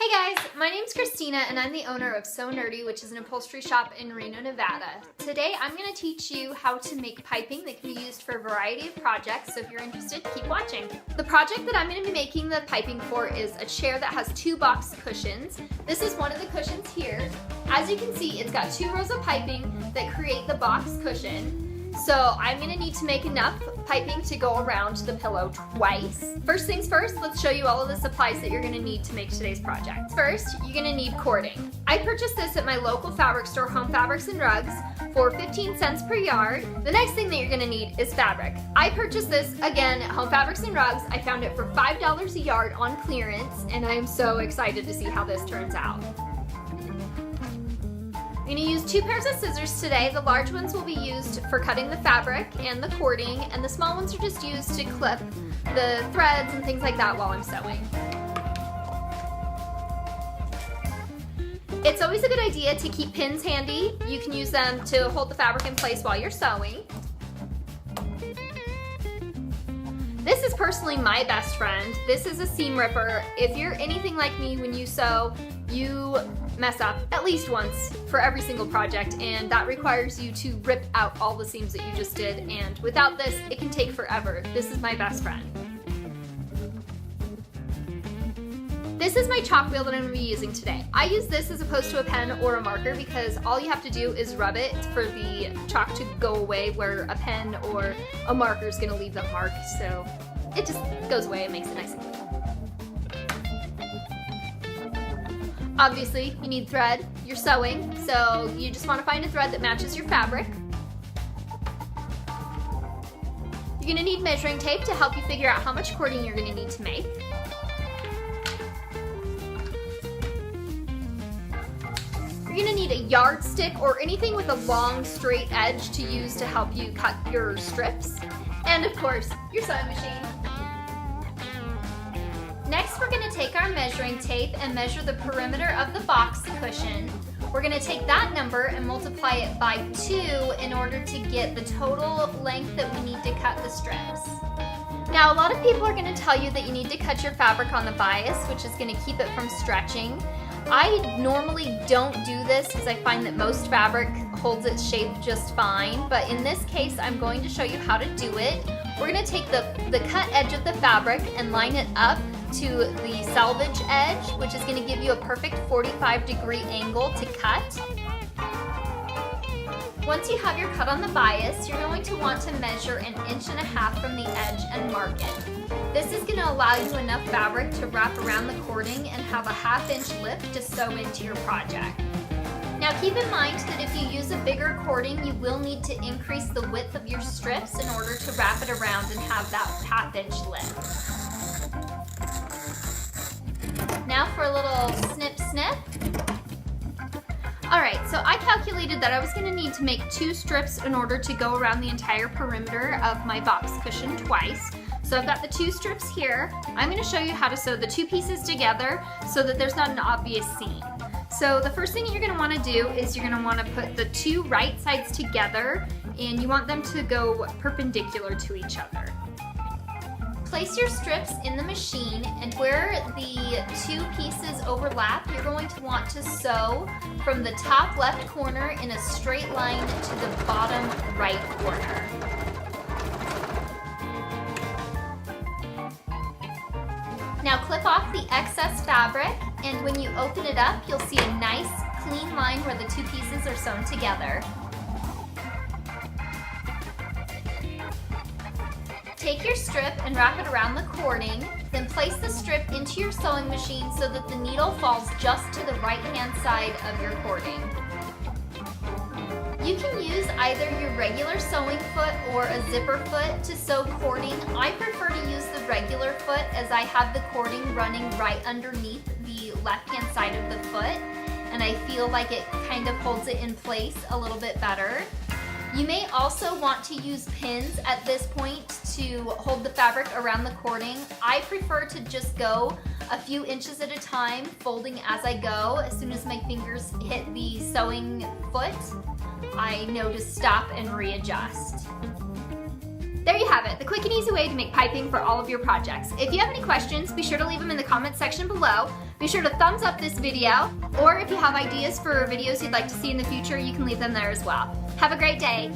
Hey guys, my name's Christina and I'm the owner of So Nerdy, which is an upholstery shop in Reno, Nevada. Today I'm going to teach you how to make piping that can be used for a variety of projects, so if you're interested, keep watching. The project that I'm going to be making the piping for is a chair that has 2 box cushions. This is one of the cushions here. As you can see, it's got 2 rows of piping that create the box cushion. So I'm going to need to make enough piping to go around the pillow twice. First things first, let's show you all of the supplies that you're going to need to make today's project. First, you're going to need cording. I purchased this at my local fabric store, Home Fabrics and Rugs, for 15 cents per yard. The next thing that you're going to need is fabric. I purchased this again at Home Fabrics and Rugs. I found it for $5 a yard on clearance, and I am so excited to see how this turns out. I'm going to use 2 pairs of scissors today. The large ones will be used for cutting the fabric and the cording, and the small ones are just used to clip the threads and things like that while I'm sewing. It's always a good idea to keep pins handy. You can use them to hold the fabric in place while you're sewing. This is personally my best friend. This is a seam ripper. If you're anything like me, when you sew, you mess up at least once for every single project, and that requires you to rip out all the seams that you just did, and without this, it can take forever. This is my best friend. This is my chalk wheel that I'm going to be using today. I use this as opposed to a pen or a marker because all you have to do is rub it for the chalk to go away, where a pen or a marker is going to leave that mark, so it just goes away and makes it nice and clean. Obviously, you need thread. You're sewing, so you just want to find a thread that matches your fabric. You're going to need measuring tape to help you figure out how much cording you're going to need to make. You're going to need a yardstick or anything with a long straight edge to use to help you cut your strips. And of course, your sewing machine. Next, we're going to take our measuring tape and measure the perimeter of the box cushion. We're going to take that number and multiply it by 2 in order to get the total length that we need to cut the strips. Now, a lot of people are going to tell you that you need to cut your fabric on the bias, which is going to keep it from stretching. I normally don't do this because I find that most fabric holds its shape just fine, but in this case, I'm going to show you how to do it. We're going to take the cut edge of the fabric and line it up to the selvage edge, which is going to give you a perfect 45-degree angle to cut. Once you have your cut on the bias, you're going to want to measure 1.5 inches from the edge and mark it. This is going to allow you enough fabric to wrap around the cording and have a 1/2 inch lip to sew into your project. Now keep in mind that if you use a bigger cording, you will need to increase the width of your strips in order to wrap it around and have that 1/2 inch lip. Now for a little snip snip. Alright, so I calculated that I was going to need to make 2 strips in order to go around the entire perimeter of my box cushion twice. So I've got the 2 strips here. I'm going to show you how to sew the 2 pieces together so that there's not an obvious seam. So the first thing you're going to want to do is you're going to want to put the 2 right sides together, and you want them to go perpendicular to each other. Place your strips in the machine, and where the 2 pieces overlap, you're going to want to sew from the top left corner in a straight line to the bottom right corner. Now clip off the excess fabric, and when you open it up, you'll see a nice clean line where the 2 pieces are sewn together. Take your strip and wrap it around the cording, then place the strip into your sewing machine so that the needle falls just to the right-hand side of your cording. You can use either your regular sewing foot or a zipper foot to sew cording. I prefer to use the regular foot as I have the cording running right underneath the left-hand side of the foot, and I feel like it kind of holds it in place a little bit better. You may also want to use pins at this point to hold the fabric around the cording. I prefer to just go a few inches at a time, folding as I go. As soon as my fingers hit the sewing foot, I know to stop and readjust. There you have it, the quick and easy way to make piping for all of your projects. If you have any questions, be sure to leave them in the comments section below. Be sure to thumbs up this video, or if you have ideas for videos you'd like to see in the future, you can leave them there as well. Have a great day.